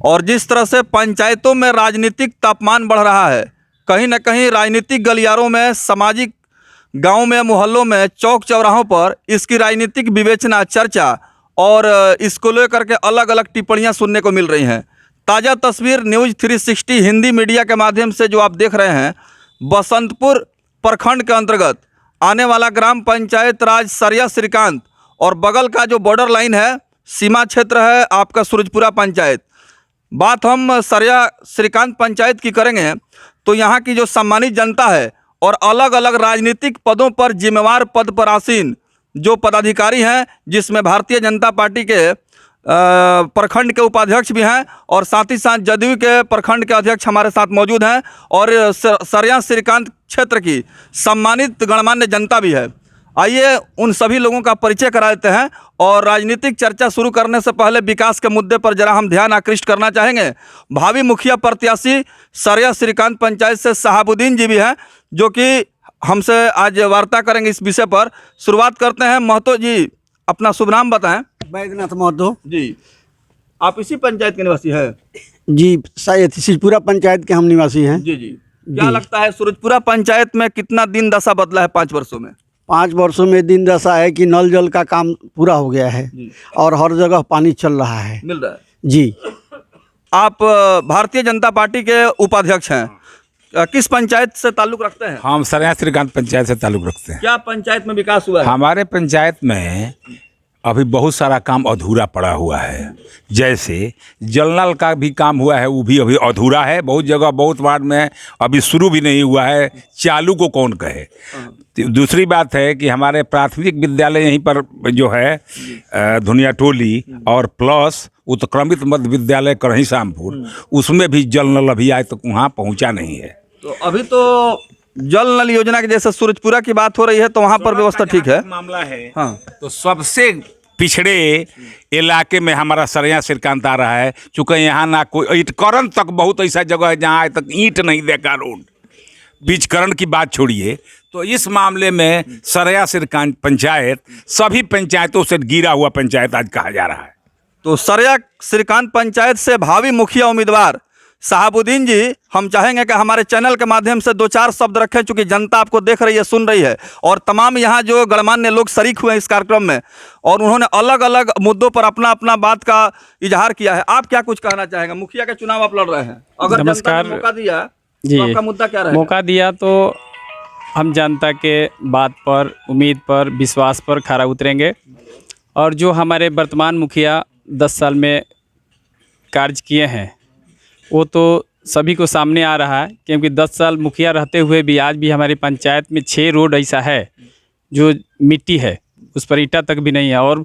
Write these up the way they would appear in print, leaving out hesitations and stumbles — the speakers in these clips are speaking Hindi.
और जिस तरह से पंचायतों में राजनीतिक तापमान बढ़ रहा है, कहीं ना कहीं राजनीतिक गलियारों में, सामाजिक गांव में, मोहल्लों में, चौक चौराहों पर इसकी राजनीतिक विवेचना, चर्चा और इसको लेकर के अलग अलग टिप्पणियां सुनने को मिल रही हैं। ताज़ा तस्वीर न्यूज़ 360 हिंदी मीडिया के माध्यम से जो आप देख रहे हैं, बसंतपुर प्रखंड के अंतर्गत आने वाला ग्राम पंचायत राज सरिया श्रीकांत और बगल का जो बॉर्डर लाइन है, सीमा क्षेत्र है आपका सूरजपुरा पंचायत। बात हम सरिया श्रीकांत पंचायत की करेंगे तो यहाँ की जो सम्मानित जनता है और अलग अलग राजनीतिक पदों पर जिम्मेवार पद पर आसीन जो पदाधिकारी हैं, जिसमें भारतीय जनता पार्टी के प्रखंड के उपाध्यक्ष भी हैं और साथ ही साथ जदयू के प्रखंड के अध्यक्ष हमारे साथ मौजूद हैं और सरिया श्रीकांत क्षेत्र की सम्मानित गणमान्य जनता भी है। आइए उन सभी लोगों का परिचय करा देते हैं और राजनीतिक चर्चा शुरू करने से पहले विकास के मुद्दे पर जरा हम ध्यान आकृष्ट करना चाहेंगे। भावी मुखिया प्रत्याशी सरिया श्रीकांत पंचायत से शहाबुद्दीन जी भी हैं जो कि हमसे आज वार्ता करेंगे इस विषय पर। शुरुआत करते हैं। महतो जी, अपना शुभ नाम बताएं। बैद्यनाथ महतो जी, आप इसी पंचायत के निवासी हैं? जी, सूरजपुरा पंचायत के हम निवासी हैं। जी जी। क्या लगता है सूरजपुरा पंचायत में कितना दिन दशा बदला है 5 वर्षों में? 5 वर्षों में दिन दशा है कि नल जल का काम पूरा हो गया है और हर जगह पानी चल रहा है, मिल रहा है जी। आप भारतीय जनता पार्टी के उपाध्यक्ष हैं, किस पंचायत से ताल्लुक रखते हैं? हम सरिया श्रीकांत पंचायत से ताल्लुक रखते हैं। क्या पंचायत में विकास हुआ है? हमारे पंचायत में अभी बहुत सारा काम अधूरा पड़ा हुआ है। जैसे जल नल का भी काम हुआ है, वो भी अभी अधूरा है। बहुत जगह, बहुत वार्ड में अभी शुरू भी नहीं हुआ है, चालू को कौन कहे। दूसरी बात है कि हमारे प्राथमिक विद्यालय यहीं पर जो है धुनिया टोली और प्लस उत्क्रमित मध्य विद्यालय करही शामपुर, उसमें भी जल नल अभी आए तक वहाँ पहुँचा नहीं है। तो अभी तो जल नल योजना के जैसे सूरजपुरा की बात हो रही है तो वहाँ पर व्यवस्था ठीक है, मामला है। हाँ। तो सबसे पिछड़े इलाके में हमारा सरिया श्रीकांत आ रहा है, चूँकि यहाँ ना कोई ईंटकरण तक बहुत ऐसा जगह है जहाँ आज तक ईंट नहीं देखा रोड, बीजकरण की बात छोड़िए। तो इस मामले में सरिया श्रीकांत पंचायत सभी पंचायतों से गिरा हुआ पंचायत आज कहा जा रहा है। तो सरिया श्रीकांत पंचायत से भावी मुखिया उम्मीदवार शहाबुद्दीन जी, हम चाहेंगे कि हमारे चैनल के माध्यम से 2-4 शब्द रखें, चूँकि जनता आपको देख रही है, सुन रही है और तमाम यहाँ जो गणमान्य लोग शरीक हुए हैं इस कार्यक्रम में और उन्होंने अलग अलग मुद्दों पर अपना अपना बात का इजहार किया है। आप क्या कुछ कहना चाहेंगे? मुखिया का चुनाव आप लड़ रहे हैं, अगर जनता ने मौका दिया जी, तो आपका मुद्दा क्या रहेगा? मौका दिया तो हम जनता के बात पर, उम्मीद पर, विश्वास पर खरा उतरेंगे और जो हमारे वर्तमान मुखिया 10 साल में कार्य किए हैं वो तो सभी को सामने आ रहा है, क्योंकि 10 साल मुखिया रहते हुए भी आज भी हमारी पंचायत में 6 रोड ऐसा है जो मिट्टी है, उस पर ईंटा तक भी नहीं है और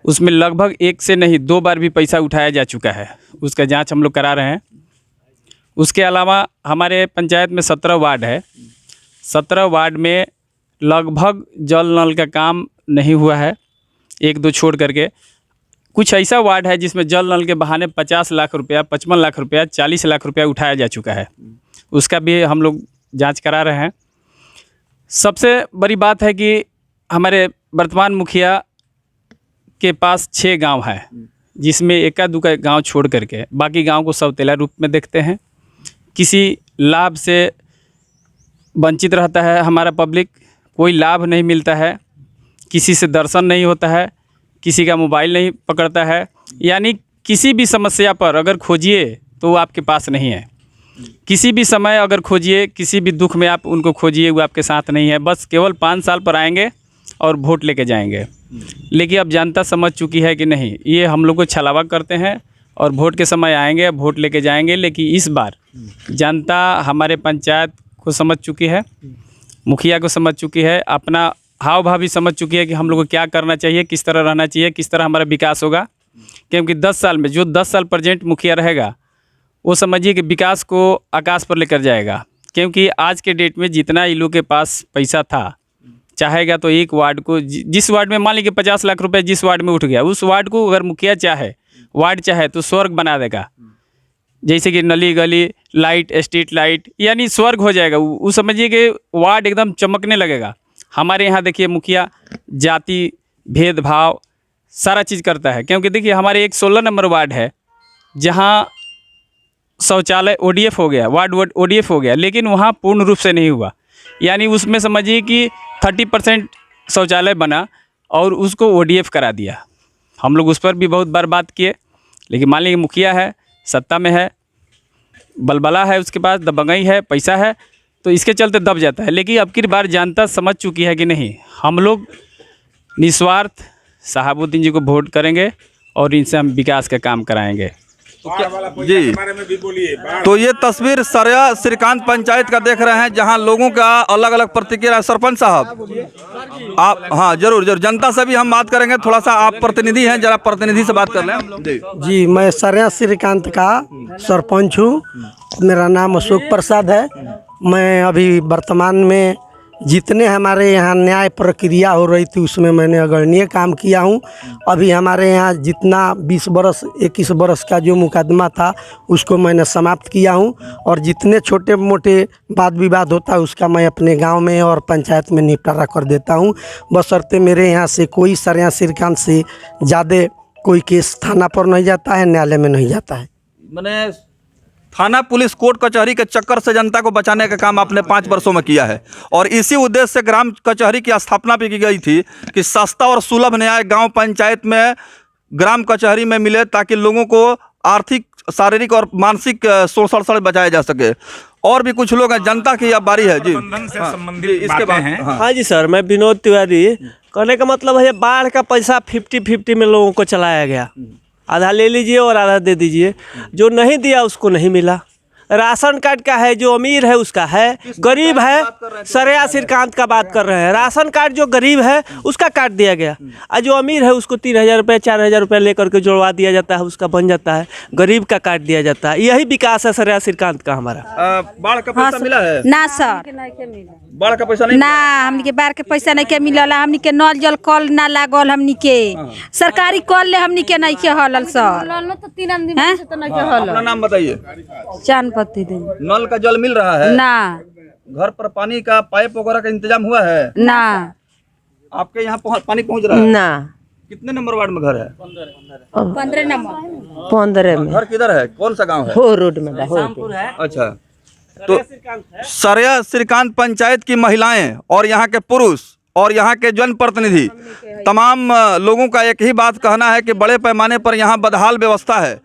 उसमें लगभग 1 से नहीं 2 बार भी पैसा उठाया जा चुका है। उसका जांच हम लोग करा रहे हैं। उसके अलावा हमारे पंचायत में 17 वार्ड है। 17 वार्ड में लगभग जल नल का काम नहीं हुआ है, 1-2 छोड़ करके। कुछ ऐसा वार्ड है जिसमें जल नल के बहाने 50 लाख रुपया, 55 लाख रुपया, 40 लाख रुपया उठाया जा चुका है। उसका भी हम लोग जांच करा रहे हैं। सबसे बड़ी बात है कि हमारे वर्तमान मुखिया के पास 6 गांव है, जिसमें एका-दुका गांव छोड़ करके बाकी गांव को सौतेला रूप में देखते हैं। किसी लाभ से वंचित रहता है हमारा पब्लिक, कोई लाभ नहीं मिलता है, किसी से दर्शन नहीं होता है, किसी का मोबाइल नहीं पकड़ता है, यानी किसी भी समस्या पर अगर खोजिए तो वो आपके पास नहीं है। किसी भी समय अगर खोजिए, किसी भी दुख में आप उनको खोजिए, वो आपके साथ नहीं है। बस केवल 5 साल पर आएंगे और वोट लेके जाएंगे। लेकिन अब जनता समझ चुकी है कि नहीं, ये हम लोग को छलावा करते हैं और वोट के समय आएंगे, वोट लेके जाएंगे। लेकिन इस बार जनता हमारे पंचायत को समझ चुकी है, मुखिया को समझ चुकी है, अपना हाव भाव भी समझ चुकी है कि हम लोग को क्या करना चाहिए, किस तरह रहना चाहिए, किस तरह हमारा विकास होगा। क्योंकि 10 साल में जो 10 साल प्रेजेंट मुखिया रहेगा वो समझिए कि विकास को आकाश पर लेकर जाएगा। क्योंकि आज के डेट में जितना इन लोग के पास पैसा था, चाहेगा तो एक वार्ड को, जिस वार्ड में मान लीजिए 50 लाख रुपए जिस वार्ड में उठ गया, उस वार्ड को अगर मुखिया चाहे, वार्ड चाहे तो स्वर्ग बना देगा। जैसे कि नली गली लाइट, स्ट्रीट लाइट, यानी स्वर्ग हो जाएगा। वो समझिए कि वार्ड एकदम चमकने लगेगा। हमारे यहाँ देखिए मुखिया जाति भेदभाव सारा चीज़ करता है। क्योंकि देखिए हमारे एक 16 नंबर वार्ड है जहाँ शौचालय ODF हो गया, वार्ड ODF हो गया, लेकिन वहाँ पूर्ण रूप से नहीं हुआ। यानी उसमें समझिए कि 30% शौचालय बना और उसको ODF करा दिया। हम लोग उस पर भी बहुत बार बात किए, लेकिन मान लीजिए मुखिया है, सत्ता में है, बलबला है, उसके पास दबंगई है, पैसा है, तो इसके चलते दब जाता है। लेकिन अब की बार जनता समझ चुकी है कि नहीं, हम लोग निस्वार्थ शहाबुद्दीन जी को वोट करेंगे और इनसे हम विकास का काम कराएंगे। जी, तो ये तस्वीर सरया श्रीकांत पंचायत का देख रहे हैं, जहां लोगों का अलग अलग प्रतिक्रिया है। सरपंच साहब, आप, हाँ जरूर जरूर, जनता से भी हम बात करेंगे। थोड़ा सा आप प्रतिनिधि हैं, जरा प्रतिनिधि से बात कर लें हम लोग। जी, मैं सरया श्रीकांत का सरपंच हूँ। मेरा नाम अशोक प्रसाद है। मैं अभी वर्तमान में जितने हमारे यहाँ न्याय प्रक्रिया हो रही थी उसमें मैंने अग्रणीय काम किया हूँ। अभी हमारे यहाँ जितना 20 बरस 21 बरस का जो मुकदमा था उसको मैंने समाप्त किया हूँ, और जितने छोटे मोटे वाद विवाद होता है उसका मैं अपने गांव में और पंचायत में निपटारा कर देता हूँ। बशर्ते मेरे यहाँ से कोई सरया श्रीकांत से ज़्यादा कोई केस थाना पर नहीं जाता है, न्यायालय में नहीं जाता है। मैंने थाना, पुलिस, कोर्ट कचहरी के चक्कर से जनता को बचाने का काम आपने 5 वर्षों में किया है, और इसी उद्देश्य से ग्राम कचहरी की स्थापना भी की गई थी कि सस्ता और सुलभ न्याय गांव पंचायत में, ग्राम कचहरी में मिले, ताकि लोगों को आर्थिक, शारीरिक और मानसिक शोषण से बचाया जा सके। और भी कुछ लोग हैं, जनता की अब बारी है। जी, संबंधित इसके बाद हैं। हाँ जी सर, मैं विनोद तिवारी। कहने का मतलब है बाढ़ का पैसा 50-50 में लोगों को चलाया गया। आधा ले लीजिए और आधा दे दीजिए। जो नहीं दिया उसको नहीं मिला। राशन कार्ड का है, जो अमीर है उसका है, गरीब है, सरया श्रीकांत का बात कर रहे हैं। राशन कार्ड जो गरीब है उसका काट दिया गया, और जो अमीर है उसको 3000 रुपये 4000 रुपये लेकर के जोड़वा दिया जाता है, उसका बन जाता है, गरीब का काट दिया जाता है। यही विकास है सरया श्रीकांत का हमारा। बाढ़ का पैसा मिला है? ना सर, बाढ़ का पैसा नहीं ना, हमनी के बाढ़ के पैसा नहीं के मिलल। हमनी के नल जल कल ना लागल, हमनी के सरकारी कल ले हमनी के नहीं के हलल सर। अपना नाम बताइए। चांदपत्ती दिन नल का जल मिल रहा है? ना, घर पर पानी का पाइप वगैरह का इंतजाम हुआ है? ना, आपके यहाँ पानी पहुँच रहा है? ना। कितने नंबर वार्ड में घर है? 15 नंबर। 15 में घर किधर है? कौन सा गांव है? हो रोड में है। अच्छा, तो सरया श्रीकांत पंचायत की महिलाएं और यहाँ के पुरुष और यहाँ के जनप्रतिनिधि, तमाम लोगों का एक ही बात कहना है कि बड़े पैमाने पर यहाँ बदहाल व्यवस्था है।